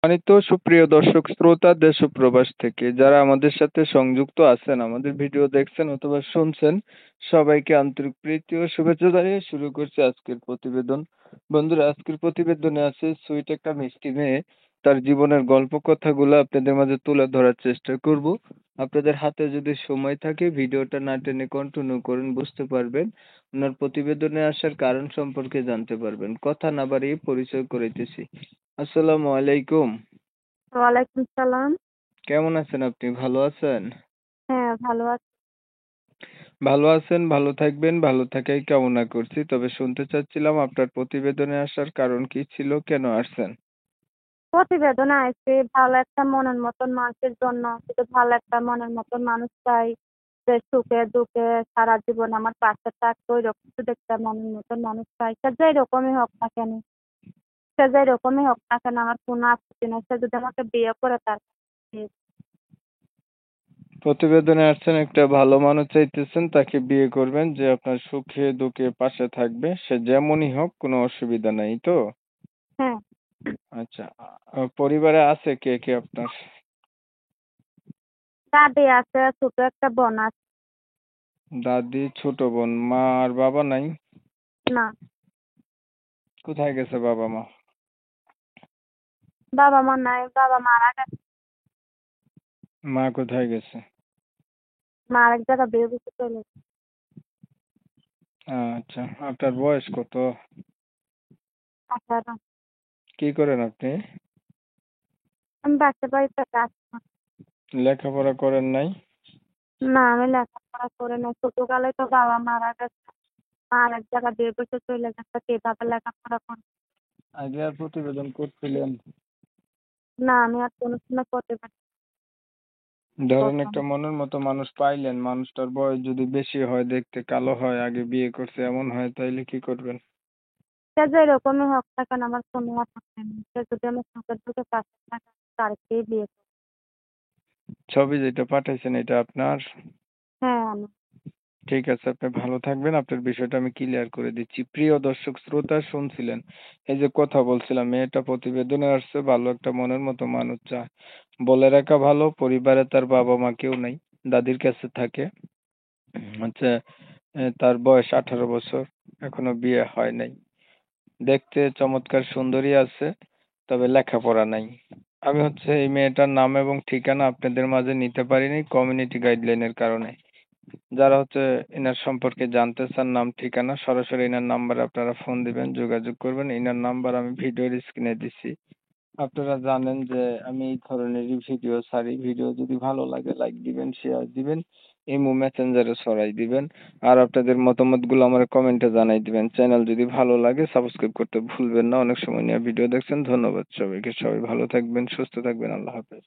সম্মানিত সুপ্রিয় দর্শক শ্রোতা দেশ ও প্রবাস থেকে যারা আমাদের সাথে সংযুক্ত আছেন, আমাদের ভিডিও দেখছেন অথবা শুনছেন, সবাইকে আন্তরিক প্রীতি ও শুভেচ্ছা জানিয়ে শুরু করছি আজকের প্রতিবেদন। বন্ধুরা, আজকের প্রতিবেদনে আছে সুইট একটা মিষ্টি মেয়ে, তার জীবনের গল্প কথাগুলো আপনাদের মাঝে তুলে ধরার চেষ্টা করব। আপনাদের হাতে যদি সময় থাকে ভিডিওটা না টেনে কন্টিনিউ করেন, বুঝতে পারবেন ওনার প্রতিবেদনে আসার কারণ সম্পর্কে জানতে পারবেন। কথা না বাড়িয়ে পরিচয় করাইতেছি। আসসালামু আলাইকুম। ওয়ালাইকুম সালাম। কেমন আছেন আপনি? ভালো আছেন? হ্যাঁ, ভালো আছি। ভালো আছেন, ভালো থাকবেন, ভালো থাকাই কামনা করছি। তবে শুনতে চাচ্ছিলাম আপনার প্রতিবেদনে আসার কারণ কি ছিল? কেন আসছেন? প্রতিবেদনে আইছি ভালো একটা মনের মতন মানুষের জন্য। শুধু ভালো একটা মনের মতন মানুষ চাই, যে সুখে দুঃখে সারা জীবন আমার পাশে থাকবে, ওইরকম শুধু একটা মনের মতন মানুষ চাই। সে যেরকমই হোক না কেন, আমার কোনো আপত্তি নেই। সে যদি আমাকে বিয়ে করে তার প্রতিবেদনে আসছেন একটা ভালো মানুষ চাইতেছেন, তাকে বিয়ে করবেন যে আপনার সুখে দুঃখে পাশে থাকবে। সে যেমনই হোক কোনো অসুবিধা নাই তো? হ্যাঁ, আচ্ছা। পরিবারে আছে কে কে আপনার? দাদি আছে, ছোট একটা বোন আছে। দাদি, ছোট বোন, মা আর বাবা নাই? না, কোথায় গেছে বাবা মা? বাবা মা নাই, বাবা মারা গেছে। মা কোথায় গেছে? মা আরেক জায়গায় বিয়ে করতে চলে গেছে। আচ্ছা, আপনার বয়স কত? 18। কি করেন আপনি? আমি বাচ্চা বাড়িতে কাজ করি। লেখাপড়া করেন নাই? না, আমি লেখাপড়া করে নাই। ছোটকালে তো বাবা মারা গেছে। মা আরেক জায়গায় বিয়ে করতে চলে গেছে। কিভাবে লেখাপড়া করব? আগে আর প্রতিবেদন করছিলেন? না, আমি আর কোনো সময় করতে পারি ধরেন করতাম একটা না। মনের মতো মানুষ পাইলেন, মানুষটার বয়স যদি বেশি হয়, দেখতে কালো হয়, আগে বিয়ে করছে এমন হয়, তাইলে কি করবেন? সে যেরকমই হোক না কেন আমার কোনো আপত্তি নেই। সে যদি আমার সুখের দুঃখে পাশে থাকে তারকেই বিয়ে করব। ছবি যেটা পাঠাইছেন এটা আপনার? হ্যাঁ, আমি। ঠিক আছে, আপনি ভালো থাকবেন। আপনার বিষয়টা আমি ক্লিয়ার করে দিচ্ছি। প্রিয় দর্শক শ্রোতা, শুনছিলেন এই যে কথা বলছিলাম, মেয়েটা প্রতিবেদনে আসছে, ভালো একটা মনের মতো মানুষ চায়। বলে রাখা ভালো, পরিবারে তার বাবা মা কেউ নাই, দাদির কাছে থাকে। হচ্ছে তার বয়স 18 বছর, এখনো বিয়ে হয় নাই। দেখতে চমৎকার সুন্দরী আছে, তবে লেখাপড়া নাই। আমি এই মেয়েটার নাম এবং ঠিকানা আপনাদের মাঝে নিতে পারিনি কমিউনিটি গাইডলাইনের কারণে। যারা এনার সম্পর্কে জানতে চান, নাম ঠিকানা, সরাসরি এনার নাম্বারে আপনারা ফোন দিবেন, যোগাযোগ করবেন। এনার নাম্বার আমি ভিডিওর স্ক্রিনে দিছি। আপনারা জানেন যে আমি এই ধরনেরই ভিডিও ছাড়ি। ভিডিও যদি ভালো লাগে লাইক দিবেন, শেয়ার দিবেন, ইমো মেসেঞ্জারে ছড়াই দিবেন। আর আপনাদের মতামতগুলো আমার কমেন্টে জানাই দিবেন। চ্যানেল যদি ভালো লাগে সাবস্ক্রাইব করতে ভুলবেন না। অনেক সময় নিয়ে ভিডিও দেখছেন। ধন্যবাদ সবাইকে। সবাই ভালো থাকবেন, সুস্থ থাকবেন। আল্লাহ হাফেজ।